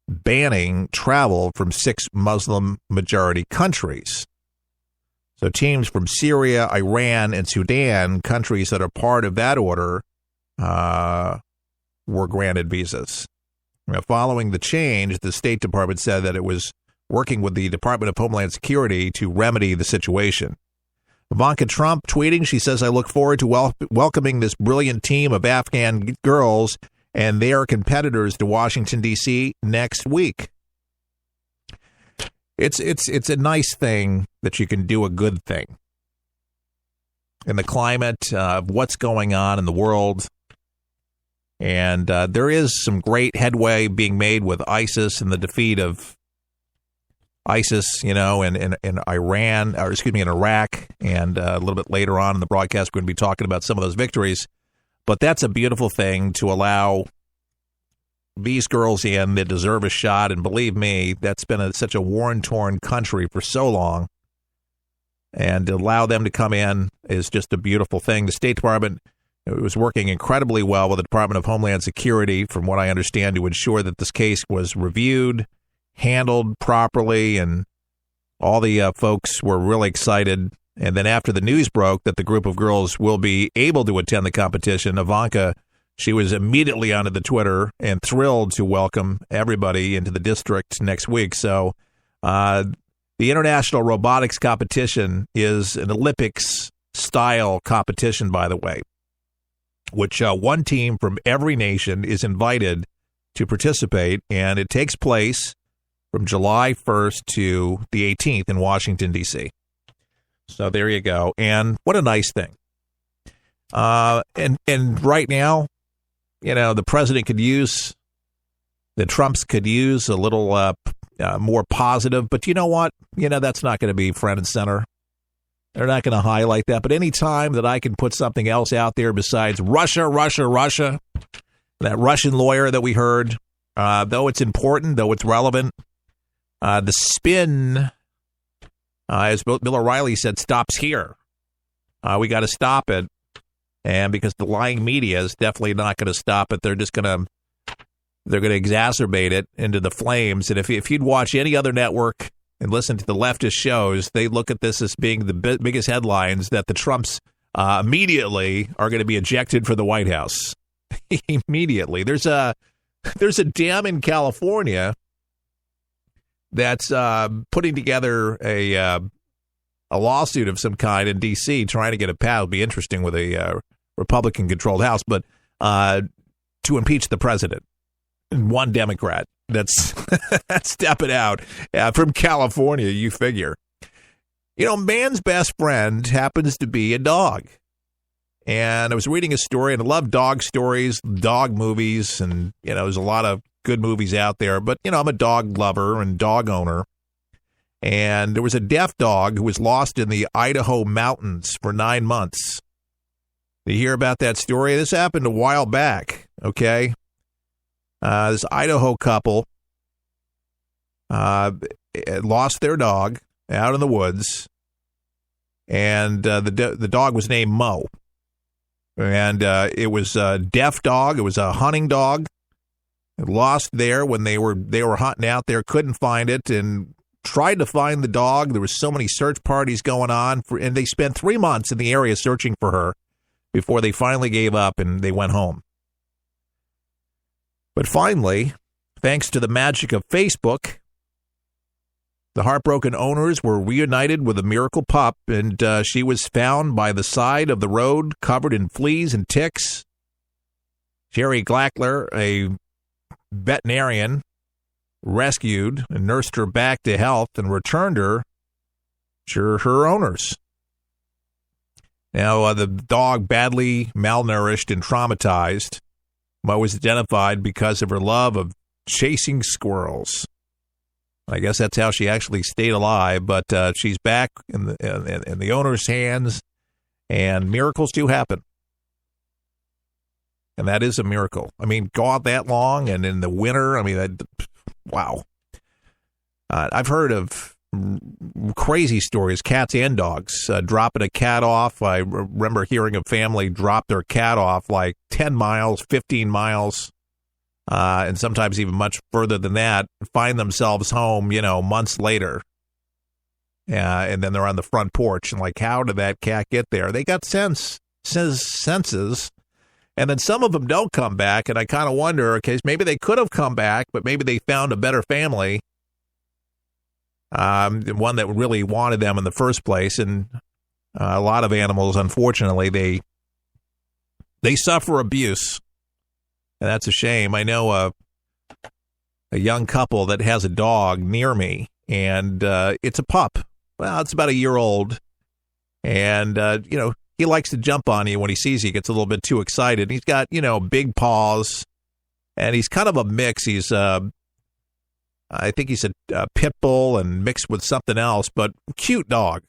banning travel from 6 Muslim-majority countries. So teams from Syria, Iran, and Sudan, countries that are part of that order, were granted visas. Now, following the change, the State Department said that it was working with the Department of Homeland Security to remedy the situation. Ivanka Trump tweeting, she says, "I look forward to welcoming this brilliant team of Afghan girls and their competitors to Washington, D.C. next week." It's a nice thing that you can do a good thing in the climate of what's going on in the world. And there is some great headway being made with ISIS and the defeat of ISIS, in Iran, or excuse me, in Iraq. And a little bit later on in the broadcast, we're going to be talking about some of those victories. But that's a beautiful thing to allow these girls in that deserve a shot. And believe me, that's been such a war-torn country for so long. And to allow them to come in is just a beautiful thing. The State Department was working incredibly well with the Department of Homeland Security, from what I understand, to ensure that this case was reviewed, handled properly, and all the folks were really excited. And then after the news broke that the group of girls will be able to attend the competition, Ivanka, she was immediately onto the Twitter and thrilled to welcome everybody into the district next week. So the International Robotics Competition is an Olympics-style competition, by the way, which one team from every nation is invited to participate, and it takes place from July 1st to the 18th in Washington, D.C. So there you go. And what a nice thing. And right now, the president could use, the Trumps could use a little more positive. But you know what? That's not going to be front and center. They're not going to highlight that. But any time that I can put something else out there besides Russia, that Russian lawyer that we heard, though it's important, though it's relevant, the spin, as Bill O'Reilly said, stops here. We got to stop it. And because the lying media is definitely not going to stop it, they're going to exacerbate it into the flames. And if you'd watch any other network and listen to the leftist shows, they look at this as being the biggest headlines, that the Trumps immediately are going to be ejected from the White House. Immediately. There's a dam in California that's putting together a lawsuit of some kind in D.C. trying to get a pass. It'll be interesting with a Republican-controlled House, but to impeach the president. And one Democrat that's stepping out from California, you figure. Man's best friend happens to be a dog. And I was reading a story, and I love dog stories, dog movies, and, there's a lot of good movies out there. But, I'm a dog lover and dog owner. And there was a deaf dog who was lost in the Idaho mountains for 9 months. You hear about that story? This happened a while back, okay? This Idaho couple lost their dog out in the woods, and the dog was named Mo. And it was a deaf dog. It was a hunting dog. It lost there when they were hunting out there, couldn't find it, and tried to find the dog. There was so many search parties going on, and they spent 3 months in the area searching for her before they finally gave up and they went home. But finally, thanks to the magic of Facebook, the heartbroken owners were reunited with a miracle pup, and she was found by the side of the road covered in fleas and ticks. Jerry Glackler, a veterinarian, rescued and nursed her back to health and returned her to her owners. Now, the dog, badly malnourished and traumatized, was identified because of her love of chasing squirrels. I guess that's how she actually stayed alive, but she's back in the owner's hands, and miracles do happen. And that is a miracle. I mean, go out that long, and in the winter, wow. I've heard of crazy stories, cats and dogs, dropping a cat off. I remember hearing a family drop their cat off like 10 miles, 15 miles and sometimes even much further than that, find themselves home, months later. And then they're on the front porch, and like, how did that cat get there? They got senses, and then some of them don't come back, and I kind of wonder, okay, maybe they could have come back, but maybe they found a better family, one that really wanted them in the first place. And a lot of animals, unfortunately, they suffer abuse, and that's a shame. I know a young couple that has a dog near me, and it's a pup. Well, it's about a year old, and, he likes to jump on you when he sees you. He gets a little bit too excited. He's got, big paws, and he's kind of a mix. He's, I think he's a pit bull and mixed with something else, but cute dog,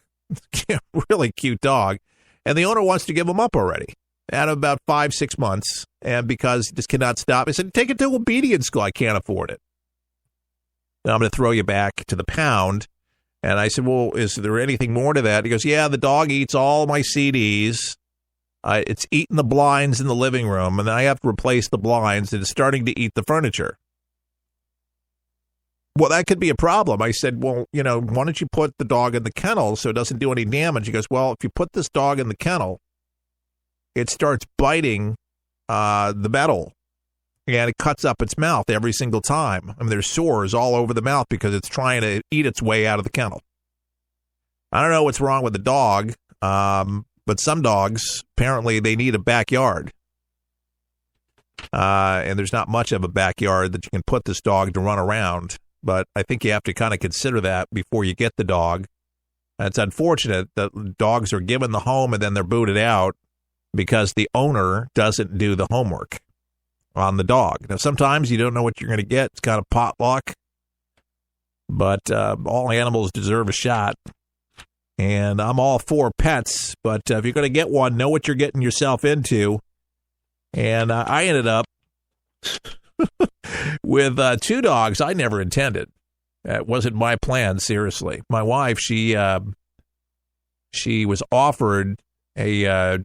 really cute dog. And the owner wants to give him up already at about 5-6 months, and because he just cannot stop. I said, take it to obedience school. I can't afford it. And I'm going to throw you back to the pound. And I said, well, is there anything more to that? He goes, yeah, the dog eats all my CDs. It's eating the blinds in the living room, and then I have to replace the blinds, and it's starting to eat the furniture. Well, that could be a problem. I said, well, why don't you put the dog in the kennel so it doesn't do any damage? He goes, well, if you put this dog in the kennel, it starts biting the metal, and it cuts up its mouth every single time. I mean, there's sores all over the mouth because it's trying to eat its way out of the kennel. I don't know what's wrong with the dog, but some dogs, apparently, they need a backyard. And there's not much of a backyard that you can put this dog to run around. But I think you have to kind of consider that before you get the dog. And it's unfortunate that dogs are given the home and then they're booted out because the owner doesn't do the homework on the dog. Now, sometimes you don't know what you're going to get. It's kind of potluck. But all animals deserve a shot. And I'm all for pets, but if you're going to get one, know what you're getting yourself into. And I ended up with 2 dogs I never intended. That wasn't my plan, seriously. My wife, she was offered a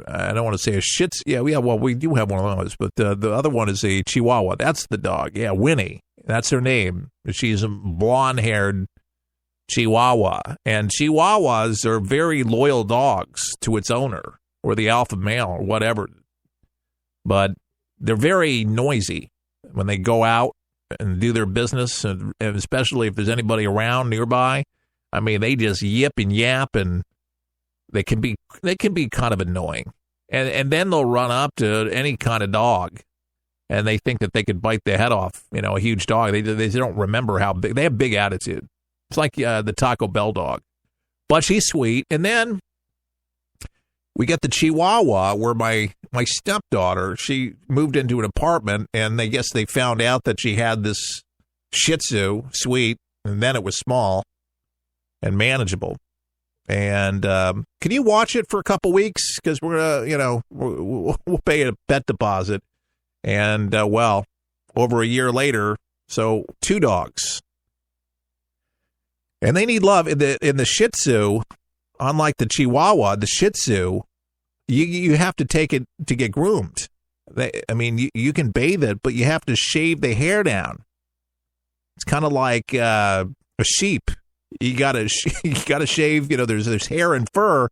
I don't want to say a Shih Tzu. Yeah, we do have one of those, but the other one is a Chihuahua. That's the dog. Yeah, Winnie. That's her name. She's a blonde-haired Chihuahua. And Chihuahuas are very loyal dogs to its owner, or the alpha male, or whatever. But they're very noisy when they go out and do their business, and especially if there's anybody around nearby. I mean, they just yip and yap, and they can be kind of annoying. And then they'll run up to any kind of dog, and they think that they could bite the head off, a huge dog. They don't remember how big. They have big attitude. It's like the Taco Bell dog. But she's sweet. And then we get the Chihuahua, where my stepdaughter, she moved into an apartment, and I guess they found out that she had this Shih Tzu, sweet, and then it was small and manageable. And can you watch it for a couple weeks? Because we're gonna, we'll pay a pet deposit. And over a year later, so 2 dogs, and they need love. In the Shih Tzu, unlike the Chihuahua, the Shih Tzu, you have to take it to get groomed. You can bathe it, but you have to shave the hair down. It's kind of like a sheep. You gotta shave. There's hair and fur.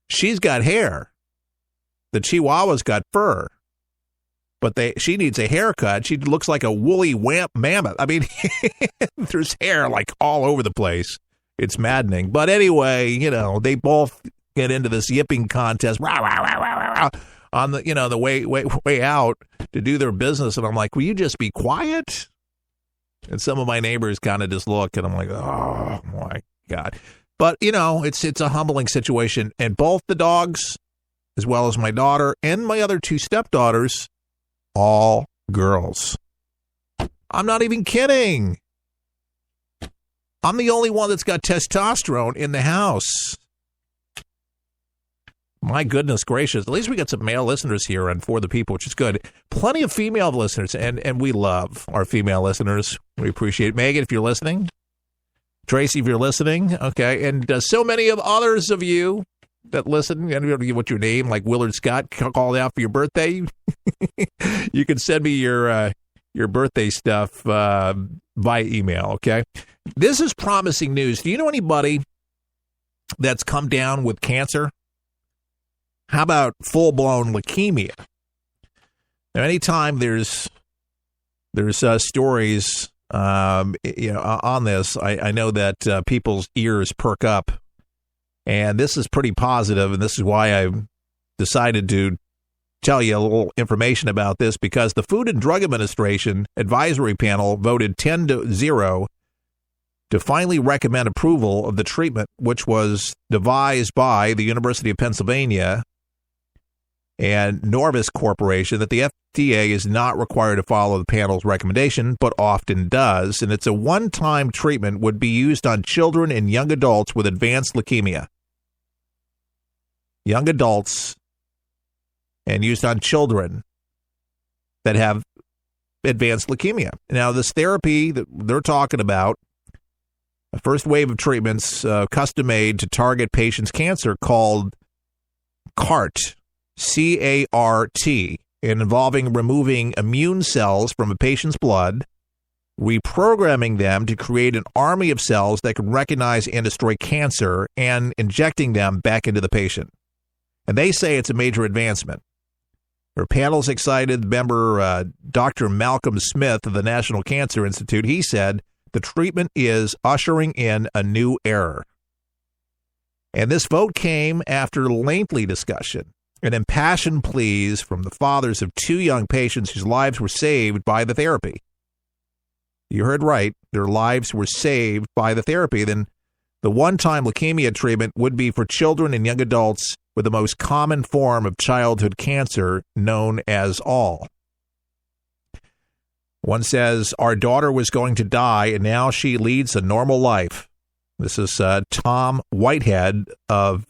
She's got hair. The Chihuahua's got fur, but she needs a haircut. She looks like a woolly mammoth. I mean, there's hair like all over the place. It's maddening. But anyway, they both get into this yipping contest rah, rah, rah, rah, rah, on the way out to do their business, and I'm like, will you just be quiet? And some of my neighbors kind of just look, and I'm like, oh, my God. But, it's a humbling situation. And both the dogs, as well as my daughter and my other 2 stepdaughters, all girls. I'm not even kidding. I'm the only one that's got testosterone in the house. My goodness gracious. At least we got some male listeners here on For the People, which is good. Plenty of female listeners, and we love our female listeners. We appreciate it. Megan, if you're listening. Tracy, if you're listening. Okay. And so many of others of you that listen, and what your name, like Willard Scott, called out for your birthday, you can send me your birthday stuff via email, okay? This is promising news. Do you know anybody that's come down with cancer? How about full-blown leukemia? Now, anytime there's stories on this, I know that people's ears perk up. And this is pretty positive, and this is why I decided to tell you a little information about this, because the Food and Drug Administration advisory panel voted 10-0 to finally recommend approval of the treatment, which was devised by the University of Pennsylvania and Norvis Corporation, that the FDA is not required to follow the panel's recommendation, but often does. And it's a one-time treatment, would be used on children and young adults with advanced leukemia. Young adults, and used on children that have advanced leukemia. Now, this therapy that they're talking about, a first wave of treatments custom-made to target patients' cancer, called CART, C-A-R-T, and involving removing immune cells from a patient's blood, reprogramming them to create an army of cells that can recognize and destroy cancer, and injecting them back into the patient. And they say it's a major advancement. Their panel's excited. Member Dr. Malcolm Smith of the National Cancer Institute, he said, the treatment is ushering in a new era. And this vote came after lengthy discussion and impassioned pleas from the fathers of two young patients whose lives were saved by the therapy. You heard right. Their lives were saved by the therapy. Then the one-time leukemia treatment would be for children and young adults with the most common form of childhood cancer, known as all. One says, our daughter was going to die, and now she leads a normal life. This is Tom Whitehead of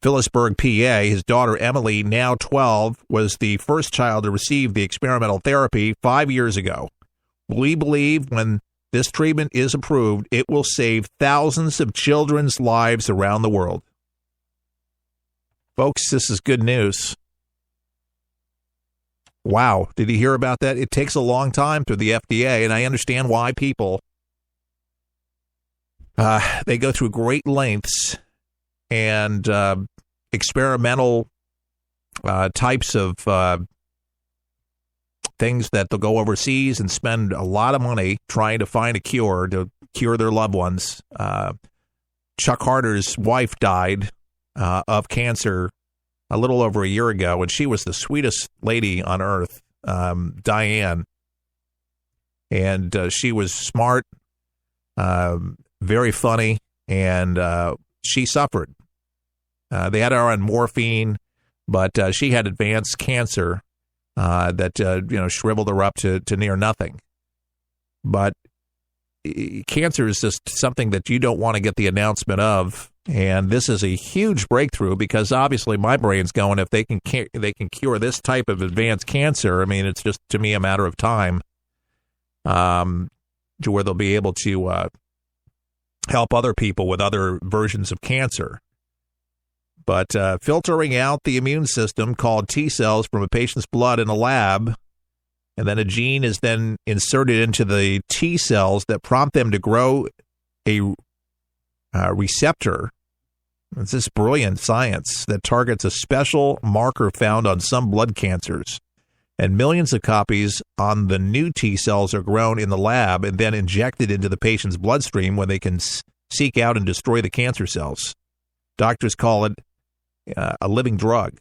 Phillipsburg, PA. His daughter, Emily, now 12, was the first child to receive the experimental therapy 5 years ago. We believe when this treatment is approved, it will save thousands of children's lives around the world. Folks, this is good news. Wow. Did you hear about that? It takes a long time through the FDA, and I understand why people, they go through great lengths and experimental types of things that they'll go overseas and spend a lot of money trying to find a cure to cure their loved ones. Chuck Harder's wife died of cancer a little over a year ago, and she was the sweetest lady on earth, Diane. And she was smart, very funny, and she suffered. They had her on morphine, but she had advanced cancer that shriveled her up to near nothing. But cancer is just something that you don't want to get the announcement of, and this is a huge breakthrough, because obviously my brain's going, if they can cure this type of advanced cancer, I mean, it's just, to me, a matter of time to where they'll be able to help other people with other versions of cancer. But filtering out the immune system, called T cells, from a patient's blood in a lab, and then a gene is then inserted into the T cells that prompt them to grow a receptor. It's this brilliant science that targets a special marker found on some blood cancers. And millions of copies on the new T cells are grown in the lab and then injected into the patient's bloodstream, when they can seek out and destroy the cancer cells. Doctors call it a living drug.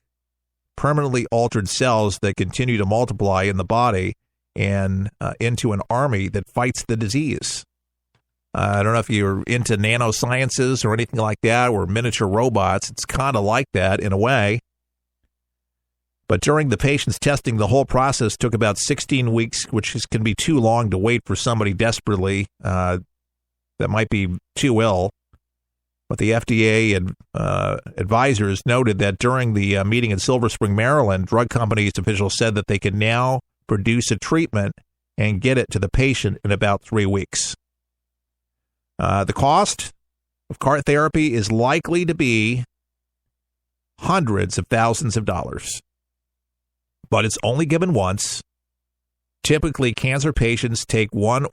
Permanently altered cells that continue to multiply in the body and into an army that fights the disease. I don't know if you're into nanosciences or anything like that, or miniature robots. It's kind of like that in a way. But during the patient's testing, the whole process took about 16 weeks, which can be too long to wait for somebody desperately that might be too ill. But the FDA advisors noted that during the meeting in Silver Spring, Maryland, drug companies officials said that they could now produce a treatment and get it to the patient in about 3 weeks. The cost of CART therapy is likely to be hundreds of thousands of dollars. But it's only given once. Typically, cancer patients take 1